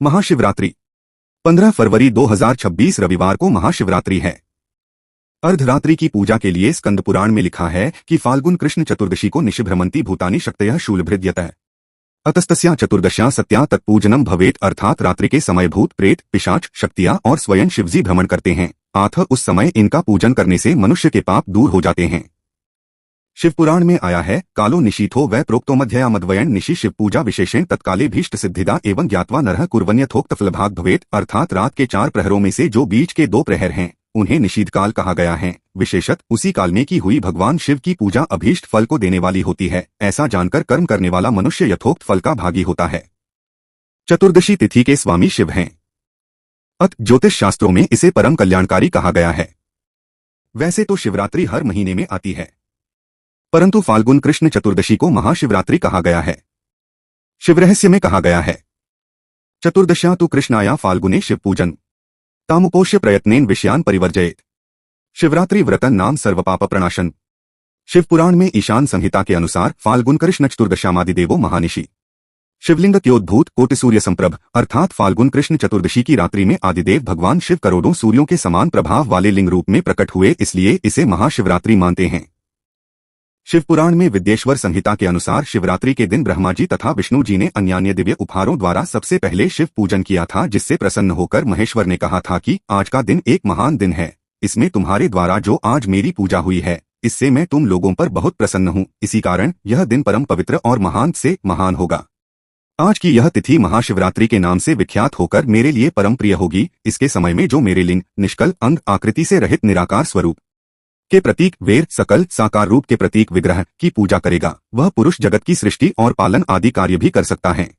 महाशिवरात्रि 15 फरवरी 2026 रविवार को महाशिवरात्रि है। अर्धरात्रि की पूजा के लिए स्कंद पुराण में लिखा है कि फाल्गुन कृष्ण चतुर्दशी को निशिभ्रमंती भूतानि शक्तयः शूलभृद्यतः अतस्तस्या चतुर्दश्या सत्या तत्पूजनम भवेत, अर्थात रात्रि के समय भूत प्रेत पिशाच शक्तियां और स्वयं शिवजी भ्रमण करते हैं, अतः उस समय इनका पूजन करने से मनुष्य के पाप दूर हो जाते हैं। शिवपुराण में आया है, कालो निशीथो वै प्रोक्तो मध्यया मद्वयन निशि शिव पूजा विशेषेण तत्काले भीष्ट सिद्धिदा एवं ज्ञात्वा नरः कुर्वन्यथोक्त फलभाग भवेत, अर्थात रात के 4 प्रहरों में से जो बीच के 2 प्रहर हैं उन्हें निषीध काल कहा गया है। विशेषत उसी काल में की हुई भगवान शिव की पूजा अभीष्ट फल को देने वाली होती है। ऐसा जानकर कर्म करने वाला मनुष्य यथोक्त फल का भागी होता है। चतुर्दशी तिथि के स्वामी शिव हैं। ज्योतिष शास्त्रों में इसे परम कल्याणकारी कहा गया है। वैसे तो शिवरात्रि हर महीने में आती है, परंतु फाल्गुन कृष्ण चतुर्दशी को महाशिवरात्रि कहा गया है। शिवरहस्य में कहा गया है, चतुर्दश्या तु कृष्णाया फाल्गुने शिव पूजन तामुपोष्य प्रयत्नेन विषयान परिवर्जयेत। शिवरात्रि व्रतन नाम सर्वपाप प्रणाशन। शिवपुराण में ईशान संहिता के अनुसार फाल्गुन कृष्ण चतुर्दश्यामादिदेवो महानिशि शिवलिंग त्योद्भूत कोटि सूर्य संप्रभ, अर्थात फाल्गुन कृष्ण चतुर्दशी की रात्रि में आदिदेव भगवान शिव करोड़ों सूर्यों के समान प्रभाव वाले लिंग रूप में प्रकट हुए, इसलिए इसे महाशिवरात्रि मानते हैं। शिवपुराण में विद्येश्वर संहिता के अनुसार शिवरात्रि के दिन ब्रह्मा जी तथा विष्णु जी ने अन्यान्य दिव्य उपहारों द्वारा सबसे पहले शिव पूजन किया था, जिससे प्रसन्न होकर महेश्वर ने कहा था कि आज का दिन एक महान दिन है, इसमें तुम्हारे द्वारा जो आज मेरी पूजा हुई है इससे मैं तुम लोगों पर बहुत प्रसन्न हूँ, इसी कारण यह दिन परम पवित्र और महान से महान होगा। आज की यह तिथि महाशिवरात्रि के नाम से विख्यात होकर मेरे लिए परम प्रिय होगी। इसके समय में जो मेरे लिंग निष्कल अंग आकृति से रहित निराकार स्वरूप के प्रतीक वेर सकल साकार रूप के प्रतीक विग्रह की पूजा करेगा, वह पुरुष जगत की सृष्टि और पालन आदि कार्य भी कर सकता है।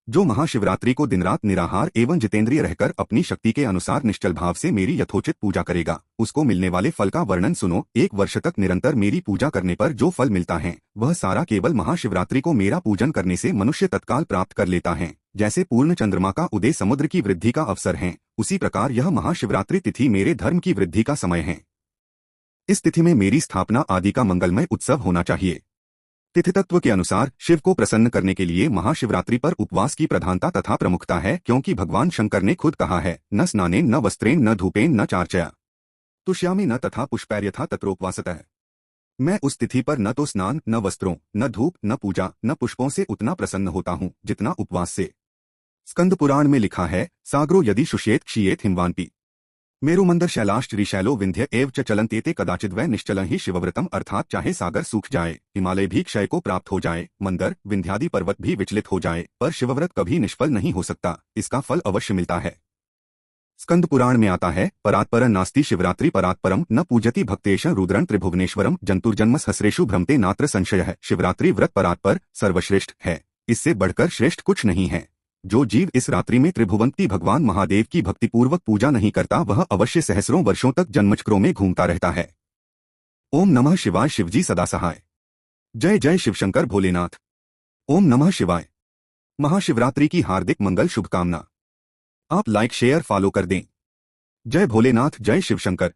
जो महाशिवरात्रि को दिन रात निराहार एवं जितेंद्रिय रहकर अपनी शक्ति के अनुसार निश्चल भाव से मेरी यथोचित पूजा करेगा, उसको मिलने वाले फल का वर्णन सुनो। 1 वर्ष तक निरंतर मेरी पूजा करने पर जो फल मिलता है वह सारा केवल महाशिवरात्रि को मेरा पूजन करने से मनुष्य तत्काल प्राप्त कर लेता है। जैसे पूर्ण चंद्रमा का उदय समुद्र की वृद्धि का अवसर है, उसी प्रकार यह महाशिवरात्रि तिथि मेरे धर्म की वृद्धि का समय है। इस तिथि में मेरी स्थापना आदि का मंगलमय उत्सव होना चाहिए। तिथि तत्व के अनुसार शिव को प्रसन्न करने के लिए महाशिवरात्रि पर उपवास की प्रधानता तथा प्रमुखता है, क्योंकि भगवान शंकर ने खुद कहा है, न स्नानेन न वस्त्रेण न धूपेन न चार्चया तुष्यामि न तथा पुष्पैर्यथा तत्रोपवासतः। मैं उस तिथि पर न तो स्नान न वस्त्रों न धूप न पूजा न पुष्पों से उतना प्रसन्न होता हूँ जितना उपवास से। स्कंद पुराण में लिखा है, सागरो यदि शुष्येत क्षीयेत हिमवान्पि मेरुमंदर शैलाश्च ऋशैलो विंध्य एव च चलन्त्येते कदाचिद वै निश्चलं ही शिवव्रतम, अर्थात चाहे सागर सूख जाए, हिमालय भी क्षय को प्राप्त हो जाए, मंदर विंध्यादि पर्वत भी विचलित हो जाए, पर शिवव्रत कभी निष्फल नहीं हो सकता, इसका फल अवश्य मिलता है। स्कंद पुराण में आता है, परात्पर नास्ति शिवरात्रि परात्परम न पूजति भक्तेश रुद्रं त्रिभुवनेश्वरम जंतुर्जन्मस हसरेशु भ्रमते नात्र संशयः। शिवरात्रि व्रत परात्पर सर्वश्रेष्ठ है, इससे बढ़कर श्रेष्ठ कुछ नहीं है। जो जीव इस रात्रि में त्रिभुवंती भगवान महादेव की भक्तिपूर्वक पूजा नहीं करता, वह अवश्य सहस्रों वर्षों तक जन्मचक्रों में घूमता रहता है। ओम नमः शिवाय। शिवजी सदा सहाय। जय जय शिवशंकर भोलेनाथ। ओम नमः शिवाय। महाशिवरात्रि की हार्दिक मंगल शुभकामना। आप लाइक शेयर फॉलो कर दें। जय भोलेनाथ, जय शिवशंकर।